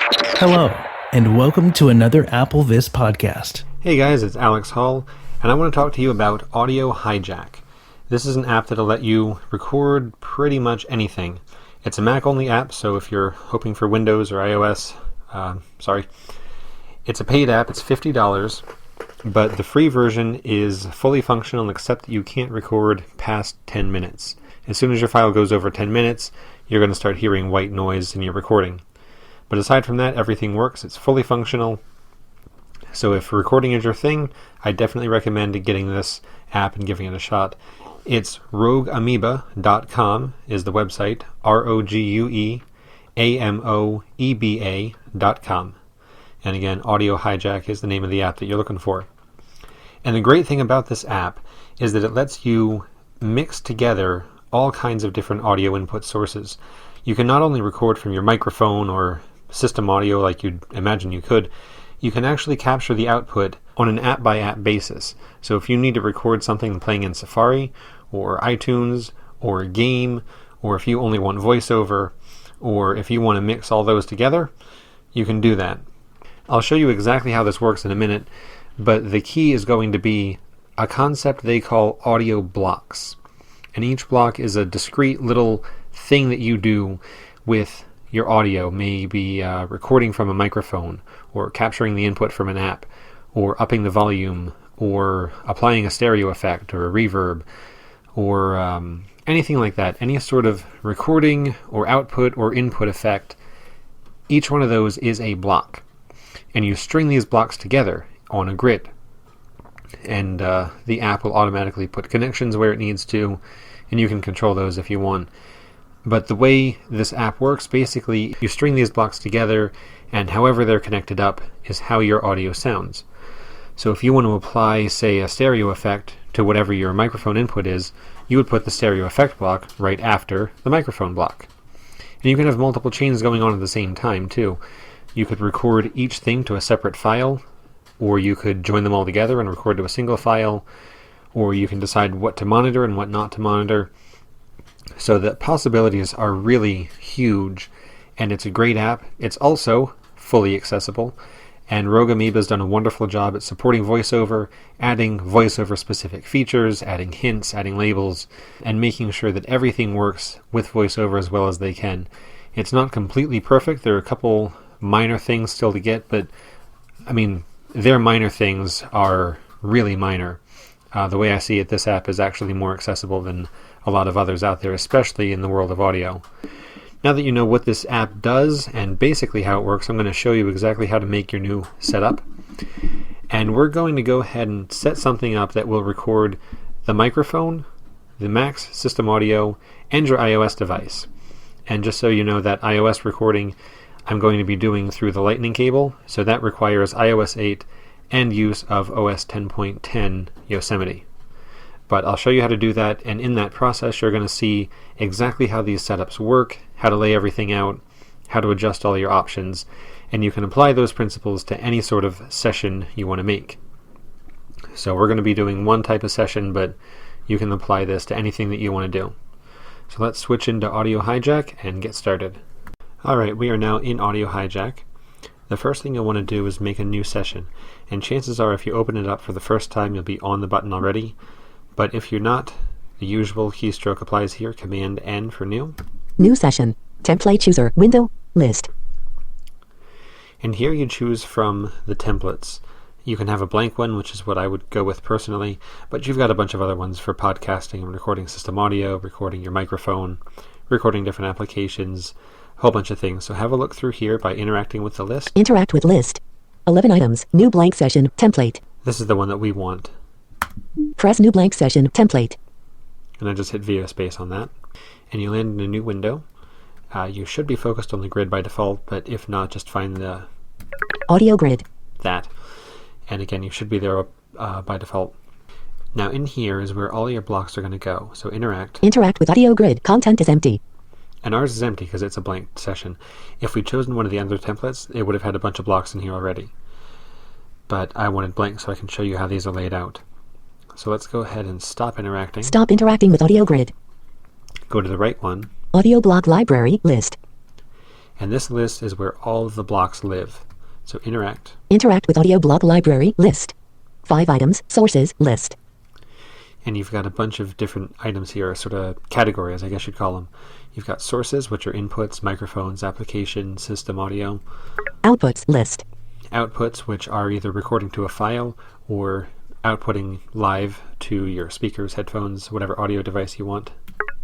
Hello, and welcome to another Apple This podcast. Hey guys, it's Alex Hall, and I want to talk to you about Audio Hijack. This is an app that'll let you record pretty much anything. It's a Mac-only app, so if you're hoping for Windows or iOS, it's a paid app. It's $50, but the free version is fully functional except that you can't record past 10 minutes. As soon as your file goes over 10 minutes, you're going to start hearing white noise in your recording. But aside from that, everything works. It's fully functional. So if recording is your thing, I definitely recommend getting this app and giving it a shot. It's rogueamoeba.com is the website, rogueamoeba.com. And again, Audio Hijack is the name of the app that you're looking for. And the great thing about this app is that it lets you mix together all kinds of different audio input sources. You can not only record from your microphone or system audio like you'd imagine you could, you can actually capture the output on an app-by-app basis. So if you need to record something playing in Safari or iTunes or a game, or if you only want voiceover, or if you want to mix all those together, you can do that. I'll show you exactly how this works in a minute, but the key is going to be a concept they call audio blocks. And each block is a discrete little thing that you do with your audio, maybe recording from a microphone, or capturing the input from an app, or upping the volume, or applying a stereo effect or a reverb, or anything like that. Any sort of recording or output or input effect, each one of those is a block. And you string these blocks together on a grid. And the app will automatically put connections where it needs to, and you can control those if you want. But the way this app works, basically, you string these blocks together, and however they're connected up is how your audio sounds. So if you want to apply, say, a stereo effect to whatever your microphone input is, you would put the stereo effect block right after the microphone block. And you can have multiple chains going on at the same time, too. You could record each thing to a separate file, or you could join them all together and record to a single file, or you can decide what to monitor and what not to monitor. So the possibilities are really huge, and it's a great app. It's also fully accessible, and Rogue Amoeba has done a wonderful job at supporting voiceover, adding voiceover-specific features, adding hints, adding labels, and making sure that everything works with voiceover as well as they can. It's not completely perfect. There are a couple minor things still to get, but, I mean, their minor things are really minor. The way I see it, this app is actually more accessible than a lot of others out there, especially in the world of audio. Now that you know what this app does and basically how it works, I'm going to show you exactly how to make your new setup. And we're going to go ahead and set something up that will record the microphone, the Mac's system audio, and your iOS device. And just so you know, that iOS recording I'm going to be doing through the Lightning cable, so that requires iOS 8 and use of OS 10.10 Yosemite. But I'll show you how to do that, and in that process you're going to see exactly how these setups work, how to lay everything out, how to adjust all your options, and you can apply those principles to any sort of session you want to make. So we're going to be doing one type of session, but you can apply this to anything that you want to do. So let's switch into Audio Hijack and get started. Alright, we are now in Audio Hijack. The first thing you'll want to do is make a new session, and chances are if you open it up for the first time you'll be on the button already, but if you're not, the usual keystroke applies here, Command N for new. New session, template chooser, window, list. And here you choose from the templates. You can have a blank one, which is what I would go with personally, but you've got a bunch of other ones for podcasting and recording system audio, recording your microphone, recording different applications, a whole bunch of things. So have a look through here by interacting with the list. Interact with list. 11 items, new blank session, template. This is the one that we want. Press new blank session, template. And I just hit VO space on that. And you land in a new window. You should be focused on the grid by default, but if not, just find the audio grid. That. And again, you should be there by default. Now in here is where all your blocks are going to go. So interact. Interact with audio grid. Content is empty. And ours is empty because it's a blank session. If we'd chosen one of the other templates, it would have had a bunch of blocks in here already. But I wanted blank so I can show you how these are laid out. So let's go ahead and stop interacting. Stop interacting with audio grid. Go to the right one. Audio block library list. And this list is where all of the blocks live. So interact. Interact with audio block library list. 5 items, sources, list. And you've got a bunch of different items here, sort of categories, I guess you'd call them. You've got sources, which are inputs, microphones, application, system audio. Outputs list. Outputs, which are either recording to a file or outputting live to your speakers, headphones, whatever audio device you want.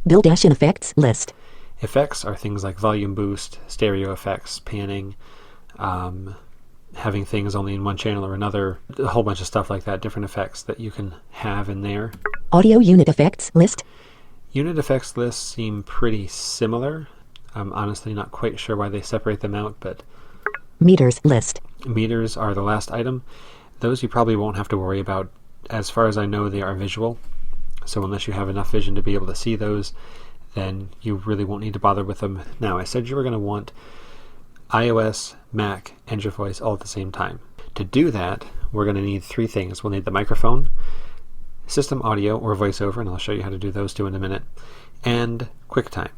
Build-in effects list. Effects are things like volume boost, stereo effects, panning, having things only in one channel or another, a whole bunch of stuff like that, different effects that you can have in there. Audio unit effects list. Unit effects lists seem pretty similar. I'm honestly not quite sure why they separate them out, but Meters list. meters are the last item. Those you probably won't have to worry about. As far as I know, they are visual. So unless you have enough vision to be able to see those, then you really won't need to bother with them. Now, I said you were going to want iOS, Mac, and your voice all at the same time. To do that, we're going to need 3 things. We'll need the microphone, system audio or voiceover, and I'll show you how to do those 2 in a minute, and QuickTime.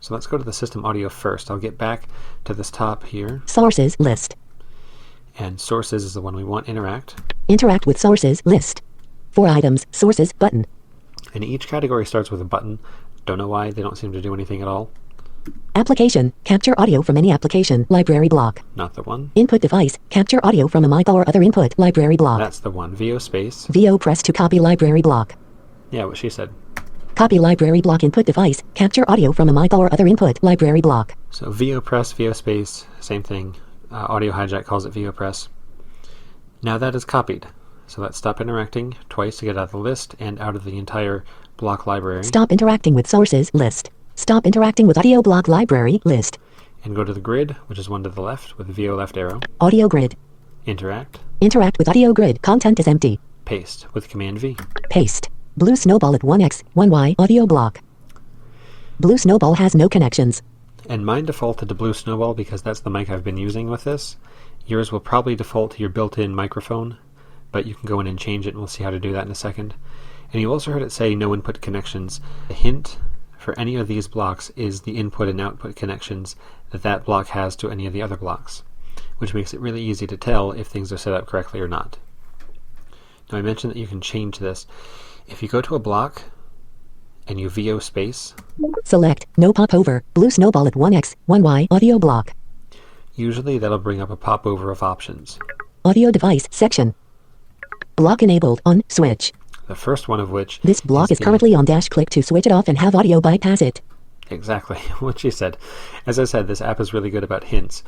So let's go to the system audio first. I'll get back to this top here, Sources list. and sources is the one we want, interact. Interact with sources list. 4 items, sources button. And each category starts with a button. Don't know why, they don't seem to do anything at all. Application, capture audio from any application, library block. Not the one. Input device, capture audio from a mic or other input, library block. That's the one. VO space. VO press to copy library block. Yeah, what she said. Copy library block input device, capture audio from a mic or other input, library block. So VO press, VO space, same thing. Audio Hijack calls it VO press. Now that is copied. So let's stop interacting twice to get out of the list and out of the entire block library. Stop interacting with sources list. Stop interacting with audio block library list. And go to the grid, which is one to the left with the VO left arrow. Audio grid. Interact. Interact with audio grid. Content is empty. Paste with Command V. Paste. Blue snowball at 1x, 1y, audio block. Blue snowball has no connections. And mine defaulted to Blue Snowball because that's the mic I've been using with this. Yours will probably default to your built-in microphone, but you can go in and change it, and we'll see how to do that in a second. And you also heard it say no input connections. The hint for any of these blocks is the input and output connections that that block has to any of the other blocks, which makes it really easy to tell if things are set up correctly or not. Now I mentioned that you can change this. If you go to a block and you VO space, Select no popover, blue snowball at 1x, 1y, audio block. usually that'll bring up a popover of options. Audio device section. Block enabled on switch. The first one of which This block is the- currently on dash. Click to switch it off and have audio bypass it. Exactly what she said. As I said, this app is really good about hints.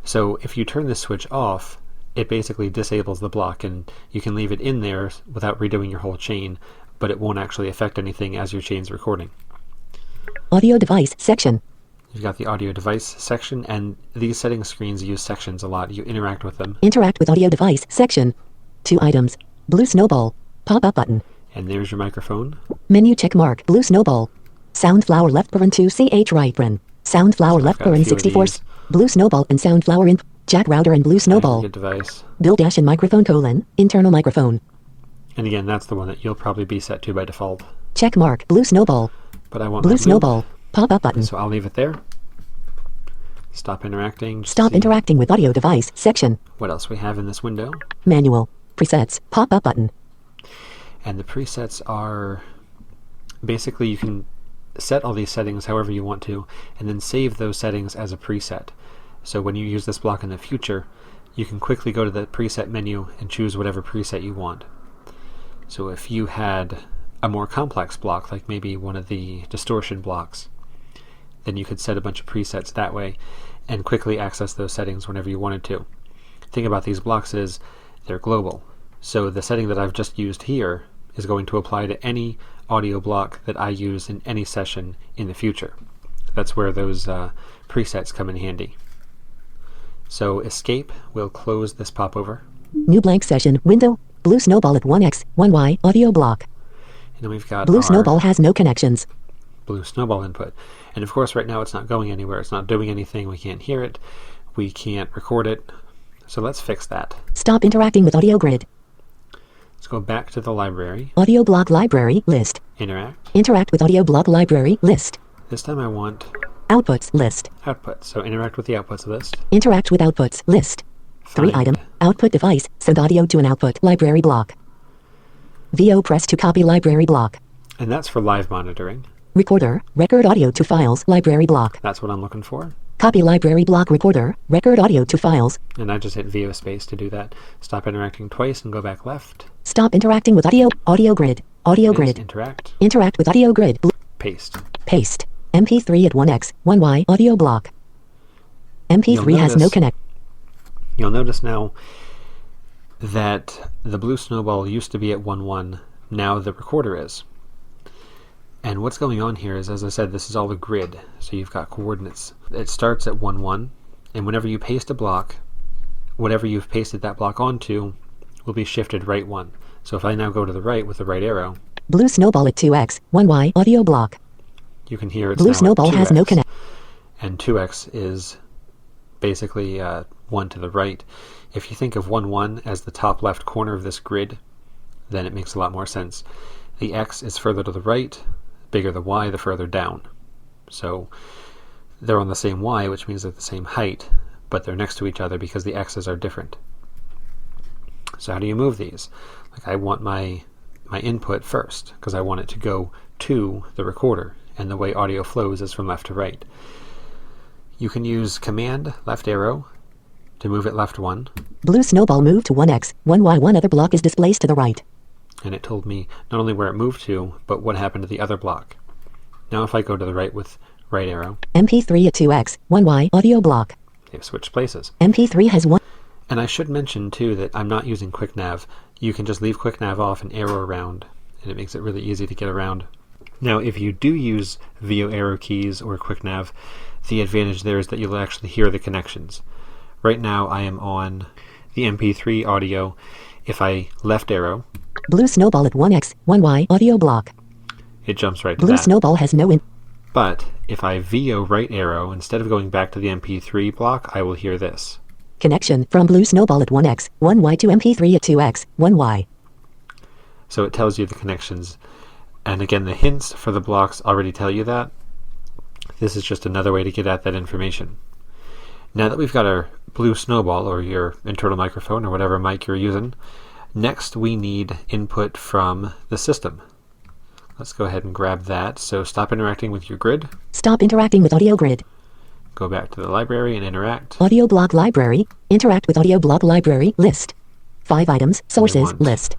So if you turn this switch off, it basically disables the block, and you can leave it in there without redoing your whole chain, but it won't actually affect anything as your chain's recording. Audio device section. You've got the audio device section, and these setting screens use sections a lot. You interact with them, Interact with audio device section. 2 items. Blue snowball. Pop-up button. and there's your microphone. Menu check mark. Blue snowball. Sound flower left paren 2 ch right paren. Sound flower So left I've got a paren few of 64. these. Blue snowball and sound flower in. Jack router and blue snowball. Good device. Build dash and microphone colon. Internal microphone. And again, that's the one that you'll probably be set to by default. Check mark. Blue snowball. But I want Blue that moved, snowball. Pop-up button. so I'll leave it there. Stop interacting. just Stop see interacting with audio device section. what else we have in this window. Manual. Presets. Pop-up button. And the presets are basically you can set all these settings however you want to, and then save those settings as a preset. So when you use this block in the future, you can quickly go to the preset menu and choose whatever preset you want. So if you had a more complex block, like maybe one of the distortion blocks, then you could set a bunch of presets that way and quickly access those settings whenever you wanted to. The thing about these blocks is they're global. So the setting that I've just used here is going to apply to any audio block that I use in any session in the future. That's where those presets come in handy. So escape will close this popover. New blank session. Window. Blue snowball at 1x, 1y, audio block. And then we've got Blue our snowball has no connections. Blue snowball input. And of course right now it's not going anywhere. It's not doing anything. We can't hear it. We can't record it. So let's fix that. Stop interacting with audio grid. Let's go back to the library. Audio block library list. Interact. Interact with audio block library list. This time I want Outputs list. Output. So interact with the outputs list. Interact with outputs list. 3 Find. item. Output device. Send audio to an output library block. VO press to copy library block. And that's for live monitoring. Recorder. Record audio to files library block. That's what I'm looking for. Copy library block recorder. Record audio to files. And I just hit VO space to do that. Stop interacting twice and go back left. Stop interacting with audio. Audio grid. Audio Yes, grid. interact. Interact with audio grid. Paste. Paste. MP3 at 1x, 1y audio block. MP3 has no notice- connect. You'll notice now that the blue snowball used to be at 1.1. Now the recorder is. And what's going on here is, as I said, this is all a grid. So you've got coordinates. It starts at 1.1, and whenever you paste a block, whatever you've pasted that block onto will be shifted right 1. So if I now go to the right with the right arrow, Blue snowball at 2x, 1y audio block. you can hear it's Blue now at snowball has 2x. no connect. And 2x is basically 1 to the right. If you think of 1.1 as the top left corner of this grid, then it makes a lot more sense. The x is further to the right, bigger the y, the further down. So they're on the same y, which means they're the same height, but they're next to each other because the x's are different. So how do you move these? Like, I want my input first because I want it to go to the recorder, and the way audio flows is from left to right. You can use command left arrow to move it left 1, Blue snowball moved to 1x, 1y, one other block is displaced to the right. and it told me not only where it moved to, but what happened to the other block. Now if I go to the right with right arrow, MP3 at 2x, 1y audio block. they've switched places. MP3 has 1. And I should mention too that I'm not using QuickNav. You can just leave QuickNav off and arrow around, and it makes it really easy to get around. Now if you do use VO arrow keys or QuickNav, the advantage there is that you'll actually hear the connections. Right now I am on the MP3 audio. If I left arrow, Blue snowball at 1x, 1y audio block. it jumps right to Blue that. snowball has no in. But if I VO right arrow, instead of going back to the MP3 block, I will hear this. Connection from blue snowball at 1x, 1y to MP3 at 2x, 1y. So it tells you the connections. And again, the hints for the blocks already tell you that. This is just another way to get at that information. Now that we've got our blue snowball, or your internal microphone, or whatever mic you're using, next we need input from the system. Let's go ahead and grab that. So stop interacting with your grid, Stop interacting with audio grid. go back to the library and interact. Audio block library. Interact with audio block library list. 5 items. Sources want- list.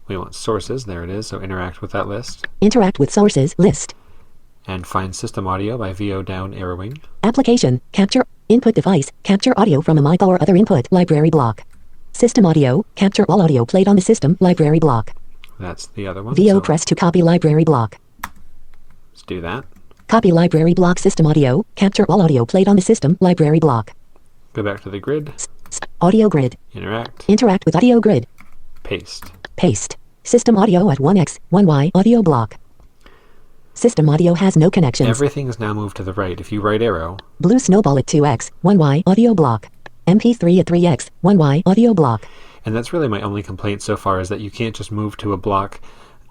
We want sources, there it is, so interact with that list. Interact with sources list. And find system audio by VO down arrowing. Application. Capture. Input device. Capture audio from a mic or other input library block. System audio. Capture all audio played on the system library block. That's the other one. VO so press to copy library block. let's do that. Copy library block system audio. Capture all audio played on the system library block. Go back to the grid, Audio grid. interact, Interact with audio grid. paste. Paste. System audio at 1x, 1y audio block. System audio has no connections. Everything is now moved to the right. If you right arrow, Blue snowball at 2x, 1y audio block. MP3 at 3x, 1y audio block. and that's really my only complaint so far, is that you can't just move to a block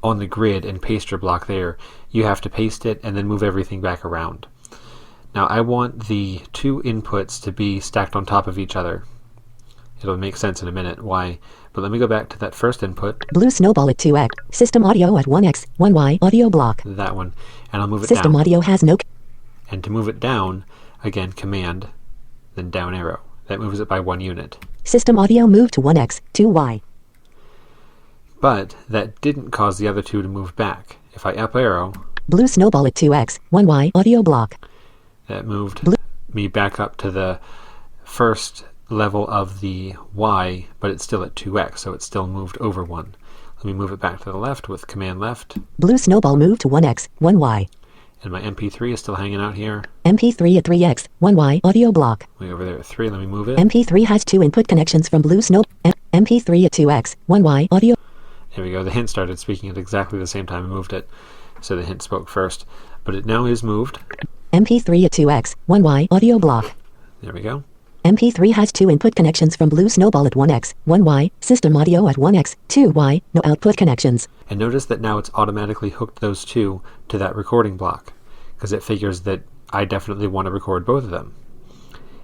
on the grid and paste your block there. You have to paste it and then move everything back around. Now I want the two inputs to be stacked on top of each other. It'll make sense in a minute why, but let me go back to that first input, Blue snowball at 2x. System audio at 1x, 1y audio block. that one, and I'll move it System down. audio has no. And to move it down, again, command, then down arrow. That moves it by 1 unit. System audio moved to 1x, 2y. But that didn't cause the other two to move back. If I up arrow, Blue snowball at 2x, 1y audio block. that moved me back up to the first level of the Y, but it's still at 2x, so it's still moved over 1. Let me move it back to the left with command left, Blue snowball moved to 1x, 1y. and my MP3 is still hanging out here. MP3 at 3x, 1y audio block. Way over there at 3, let me move it. MP3 has 2 input connections from Blue Snow. MP3 at 2x, 1y audio. There we go, the hint started speaking at exactly the same time I moved it, so the hint spoke first. But it now is moved. MP3 at 2x, 1y audio block. There we go. MP3 has 2 input connections from Blue Snowball at 1x, 1y, system audio at 1x, 2y, no output connections. And notice that now it's automatically hooked those two to that recording block, because it figures that I definitely want to record both of them.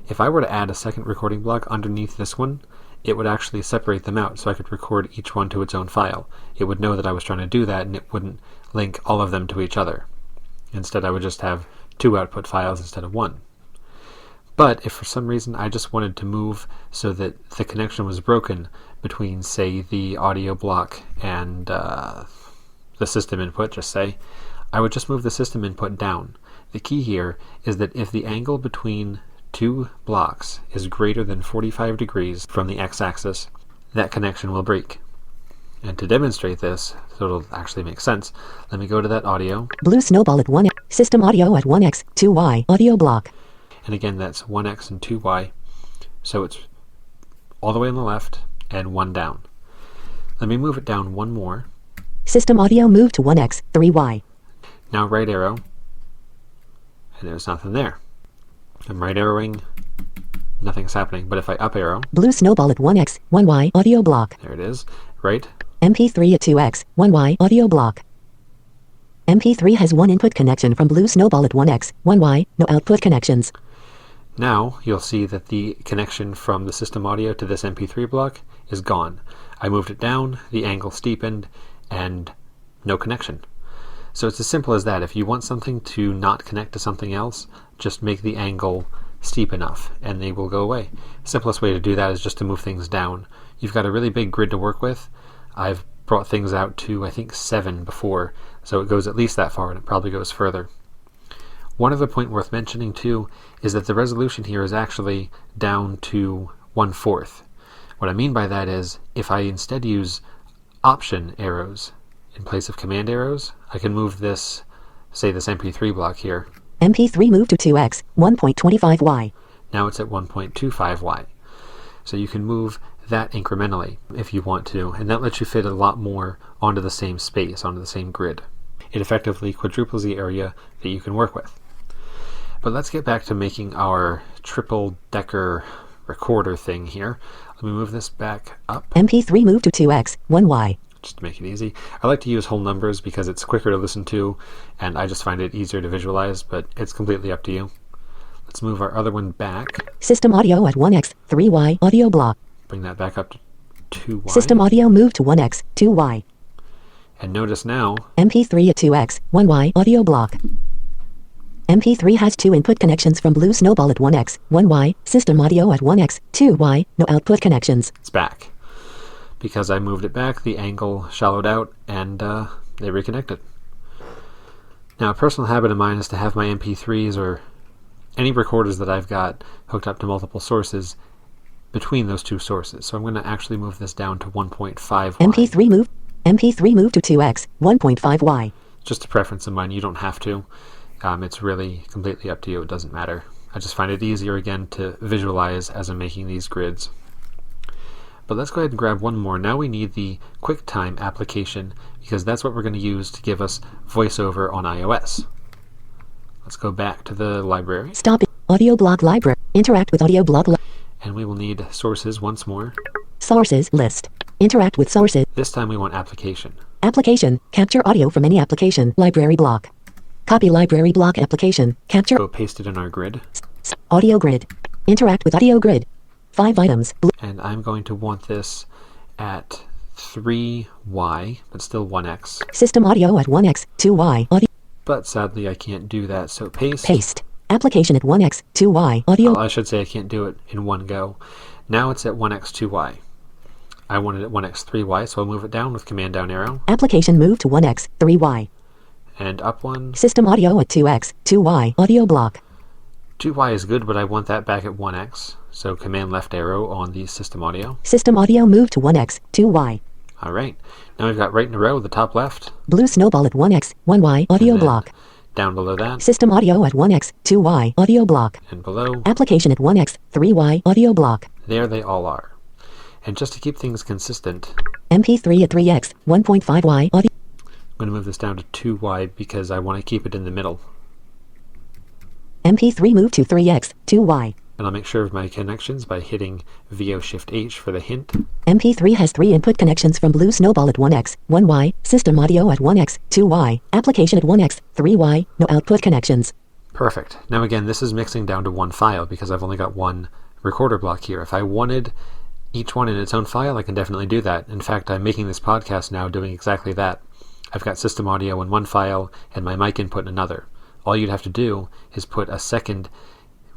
If I were to add a second recording block underneath this one, it would actually separate them out so I could record each one to its own file. It would know that I was trying to do that, and it wouldn't link all of them to each other. Instead, I would just have 2 output files instead of 1. But if for some reason I just wanted to move so that the connection was broken between, say, the audio block and the system input, just say, I would just move the system input down. The key here is that if the angle between 2 blocks is greater than 45 degrees from the x-axis, that connection will break. And to demonstrate this, so it'll actually make sense, let me go to that audio. Blue snowball at 1x. System audio at 1x, 2y. Audio block. And again, that's 1x and 2y. So it's all the way on the left and 1 down. Let me move it down 1 more. System audio move to 1x, 3y. Now right arrow, and there's nothing there. I'm right arrowing, nothing's happening. But if I up arrow, Blue snowball at 1x, 1y. Audio block. there it is, right? MP3 at 2x, 1y. Audio block. MP3 has 1 input connection from Blue snowball at 1x, 1y. No output connections. Now you'll see that the connection from the system audio to this MP3 block is gone. I moved it down, the angle steepened, and no connection. So it's as simple as that. If you want something to not connect to something else, just make the angle steep enough and they will go away. The simplest way to do that is just to move things down. You've got a really big grid to work with. I've brought things out to, I think, 7 before, so it goes at least that far, and it probably goes further. One other point worth mentioning too is that the resolution here is actually down to 1/4. What I mean by that is, if I instead use option arrows in place of command arrows, I can move this, say this MP3 block here. MP3 move to 2x, 1.25y. Now it's at 1.25y. So you can move that incrementally if you want to, and that lets you fit a lot more onto the same space, onto the same grid. It effectively quadruples the area that you can work with. But let's get back to making our triple-decker recorder thing here. Let me move this back up. MP3 move to 2x, 1y. Just to make it easy. I like to use whole numbers because it's quicker to listen to, and I just find it easier to visualize, but it's completely up to you. Let's move our other one back. System audio at 1x, 3y. Audio block. Bring that back up to 2y. System audio move to 1x, 2y. And notice now, MP3 at 2x, 1y. Audio block. MP3 has 2 input connections from Blue snowball at 1x, 1y. System audio at 1x, 2y. No output connections. it's back. Because I moved it back, the angle shallowed out, and they reconnected. Now, a personal habit of mine is to have my MP3s or any recorders that I've got hooked up to multiple sources between those 2 sources. So I'm going to actually move this down to 1.5y. MP3 move to 2x, 1.5y. Just a preference of mine. You don't have to. It's really completely up to you. It doesn't matter. I just find it easier, again, to visualize as I'm making these grids. But let's go ahead and grab one more. Now we need the QuickTime application, because that's what we're going to use to give us voiceover on iOS. Let's go back to the library. Stop it. Audio block library. Interact with audio block. And we will need sources once more. Sources list. Interact with sources. This time we want application. Application. Capture audio from any application. Library block. Copy library block application. Capture. Go paste it in our grid. Audio grid. Interact with audio grid. 5 items. And I'm going to want this at 3y, but still 1x. System audio at 1x, 2y. Audio. But sadly I can't do that, so paste. Paste. Application at 1x, 2y. Audio. Well, I should say I can't do it in one go. Now it's at 1x, 2y. I want it at 1x, 3y, so I'll move it down with command down arrow. Application move to 1x, 3y. And up one. System audio at 2x, 2y. Audio block. 2y is good, but I want that back at 1x. So command left arrow on the system audio. System audio move to 1x, 2y. Alright, now we've got right in a row, the top left. Blue snowball at 1x, 1y. Audio block. Down below that. System audio at 1x, 2y. Audio block. And below. Application at 1x, 3y. Audio block. There they all are. And just to keep things consistent, MP3 at 3x, 1.5y. Audio. I'm going to move this down to 2y because I want to keep it in the middle. MP3 move to 3x, 2y. And I'll make sure of my connections by hitting VO-Shift-H for the hint. MP3 has 3 input connections from Blue snowball at 1x, 1y. System audio at 1x, 2y. Application at 1x, 3y. No output connections. Perfect. Now again, this is mixing down to one file because I've only got one recorder block here. If I wanted each one in its own file, I can definitely do that. In fact, I'm making this podcast now doing exactly that. I've got system audio in one file and my mic input in another. All you'd have to do is put a second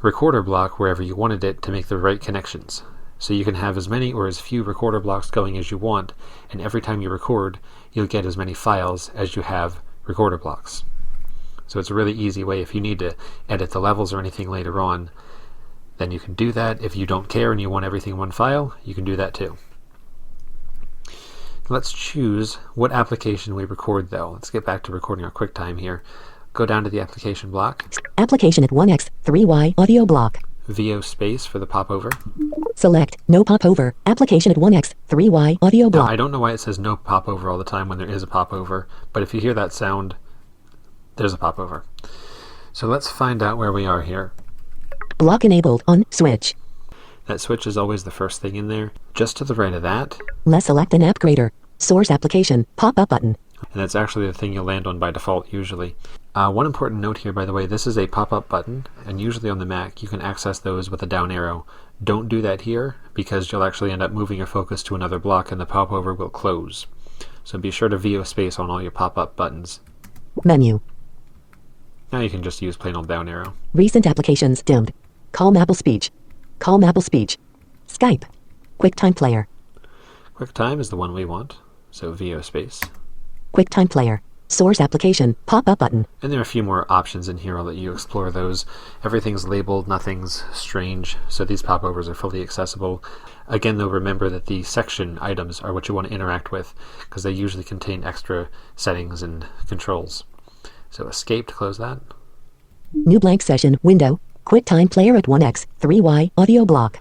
recorder block wherever you wanted it to make the right connections. So you can have as many or as few recorder blocks going as you want, and every time you record, you'll get as many files as you have recorder blocks. So it's a really easy way. If you need to edit the levels or anything later on, then you can do that. If you don't care and you want everything in one file, you can do that too. Let's choose what application we record though. Let's get back to recording our QuickTime here. Go down to the application block. Application at 1x, 3y, audio block. VO space for the popover. Select no popover. Application at 1x, 3y, audio Now, block. I don't know why it says no popover all the time when there is a popover, but if you hear that sound, there's a popover. So let's find out where we are here. Block enabled on switch. That switch is always the first thing in there. Just to the right of that, Let's select an app grader. Source application, pop-up button. and that's actually the thing you'll land on by default usually. One important note here, by the way, this is a pop-up button, and usually on the Mac you can access those with a down arrow. Don't do that here because you'll actually end up moving your focus to another block and the popover will close. So be sure to VO space on all your pop-up buttons. Menu. Now you can just use plain old down arrow. Recent applications dimmed. Calm Apple Speech. Calm Apple Speech. Skype. QuickTime Player. QuickTime is the one we want, so VO space. QuickTime Player. Source application, pop-up button. And there are a few more options in here. I'll let you explore those. Everything's labeled, nothing's strange, so these popovers are fully accessible. Again, though, remember that the section items are what you want to interact with, because they usually contain extra settings and controls. So escape to close that. New blank session, window. QuickTime Player at 1x, 3y, audio block.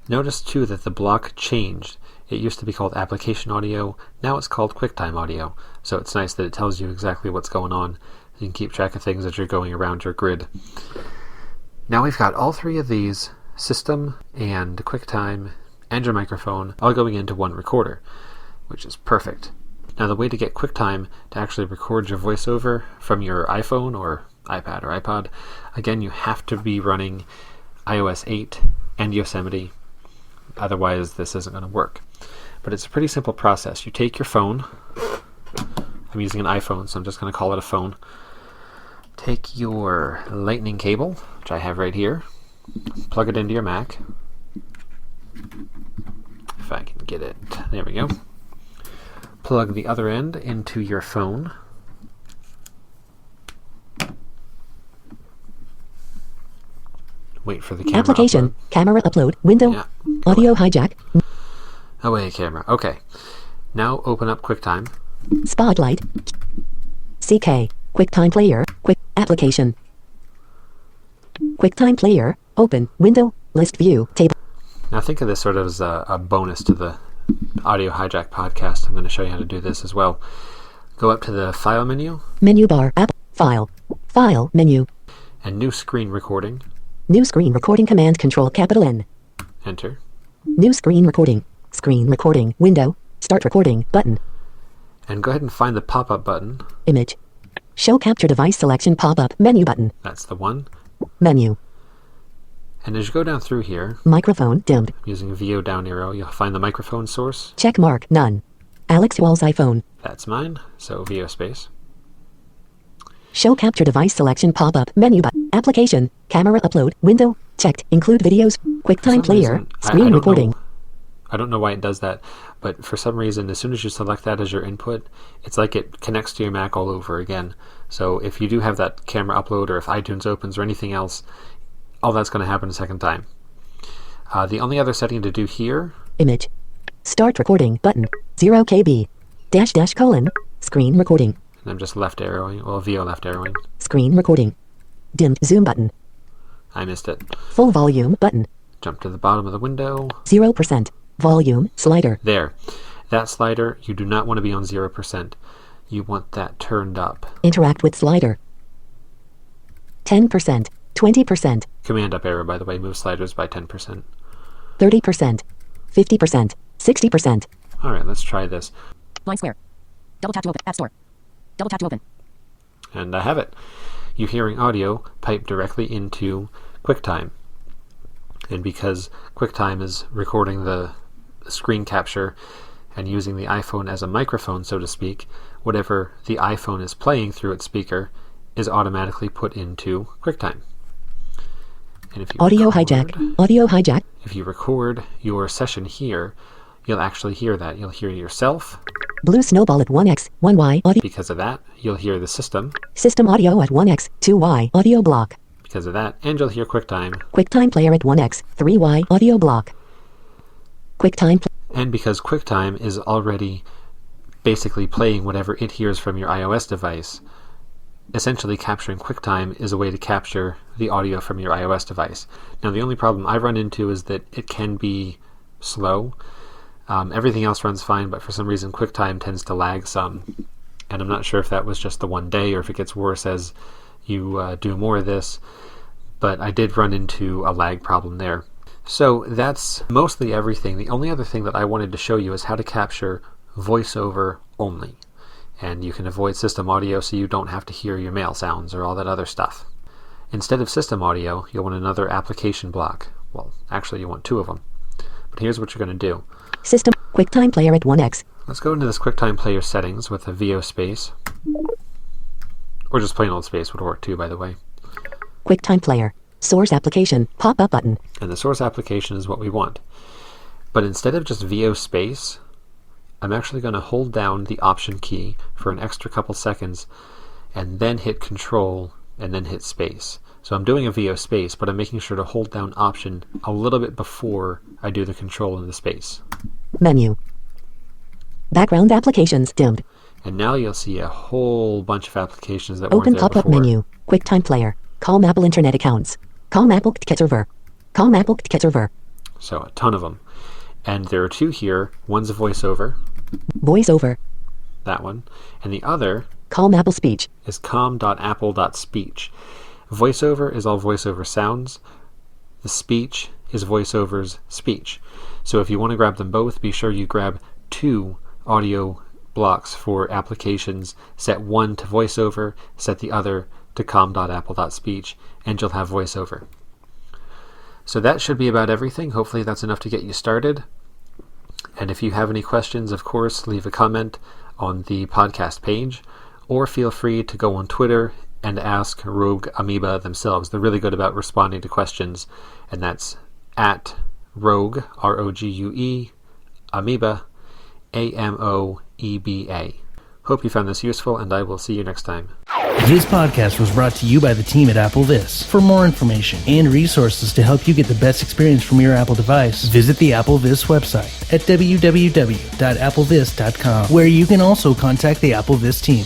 Notice too that the block changed. It used to be called Application Audio, now it's called QuickTime Audio, so it's nice that it tells you exactly what's going on. You can keep track of things as you're going around your grid. Now we've got all three of these, System and QuickTime and your microphone, all going into one recorder, which is perfect. Now the way to get QuickTime to actually record your voiceover from your iPhone or iPad or iPod, again you have to be running iOS 8 and Yosemite, otherwise this isn't going to work. But it's a pretty simple process. You take your phone, I'm using an iPhone so I'm just going to call it a phone, take your lightning cable, which I have right here, plug it into your Mac, if I can get it, there we go. Plug the other end into your phone. Wait for the camera Application, upload. camera upload, window. Yeah. Audio hijack. Away camera. Okay. Now open up QuickTime. Spotlight. CK. QuickTime Player. Quick application. QuickTime Player. Open. Window. List view. Table. Now think of this sort of as a bonus to the Audio Hijack podcast. I'm going to show you how to do this as well. Go up to the File menu Menu bar. App. File. File. Menu. and New Screen Recording. New screen recording command control capital N. Enter. New screen recording. Screen recording. Window. Start recording. Button. And go ahead and find the pop-up button. Image. Show capture device selection pop-up. Menu button. That's the one. Menu. And as you go down through here, Microphone dimmed. using VO down arrow, you'll find the microphone source. Check mark. None. Alex Wall's iPhone. That's mine, so VO space. Show capture device selection pop-up. Menu button. Application. Camera upload. Window. Checked. Include videos. For QuickTime some Player. reason, Screen I don't recording. know- I don't know why it does that, but for some reason, as soon as you select that as your input, it's like it connects to your Mac all over again. So if you do have that camera upload, or if iTunes opens or anything else, all that's going to happen a second time. The only other setting to do here, Image. Start recording button. 0 KB. Dash dash colon. Screen recording. and I'm just left arrowing, well, VO left arrowing. Screen recording. Dimmed zoom button. I missed it. Full volume button. Jump to the bottom of the window. 0%. Volume slider. There. That slider, you do not want to be on 0%. You want that turned up. Interact with slider. 10%. 20%. Command up arrow, by the way, moves sliders by 10%. 30%. 50%. 60%. All right, let's try this. Line square. Double tap to open. App Store. Double tap to open. And I have it. you're hearing audio piped directly into QuickTime. And because QuickTime is recording the screen capture and using the iPhone as a microphone, so to speak, whatever the iPhone is playing through its speaker is automatically put into QuickTime. And if you Audio hijack. If you record your session here, you'll actually hear that. You'll hear yourself. Blue snowball at 1x, 1y audio. Because of that, you'll hear the system. System audio at 1x, 2y audio block. Because of that, and you'll hear QuickTime. QuickTime player at 1x, 3y audio block. QuickTime. And because QuickTime is already basically playing whatever it hears from your iOS device, essentially capturing QuickTime is a way to capture the audio from your iOS device. Now, the only problem I've run into is that it can be slow. Everything else runs fine, but for some reason QuickTime tends to lag some. And I'm not sure if that was just the one day or if it gets worse as you do more of this, but I did run into a lag problem there. So that's mostly everything. The only other thing that I wanted to show you is how to capture voiceover only. And you can avoid system audio so you don't have to hear your mail sounds or all that other stuff. Instead of system audio, you'll want another application block. Well, actually you want two of them. But here's what you're going to do. System QuickTime player at 1x. Let's go into this QuickTime player settings with a VO space. Or just plain old space would work too, by the way. QuickTime player. Source application. Pop-up button. And the source application is what we want. But instead of just VO space, I'm actually going to hold down the Option key for an extra couple seconds and then hit Control and then hit space. So I'm doing a VO space, but I'm making sure to hold down Option a little bit before I do the Control and the space. Menu. Background applications dimmed. And now you'll see a whole bunch of applications that weren't Open there pop-up before. menu. QuickTime player. Calm Apple Internet accounts. Calm Apple Ticket server. Calm Apple Ticket server. So a ton of them. And there are two here. One's a voiceover, Voiceover. that one, and the other Calm Apple speech. is calm.apple.speech. Voiceover is all voiceover sounds. The speech is voiceover's speech. So if you want to grab them both, be sure you grab two audio blocks for applications. Set one to voiceover, set the other to calm.apple.speech, and you'll have voiceover. So that should be about everything. Hopefully that's enough to get you started. And if you have any questions, of course, leave a comment on the podcast page, or feel free to go on Twitter and ask Rogue Amoeba themselves. They're really good about responding to questions, and that's at Rogue, R-O-G-U-E, Amoeba, A-M-O-E-B-A. Hope you found this useful, and I will see you next time. This podcast was brought to you by the team at Apple This. For more information and resources to help you get the best experience from your Apple device, visit the Apple This website at www.applevis.com, where you can also contact the Apple This team.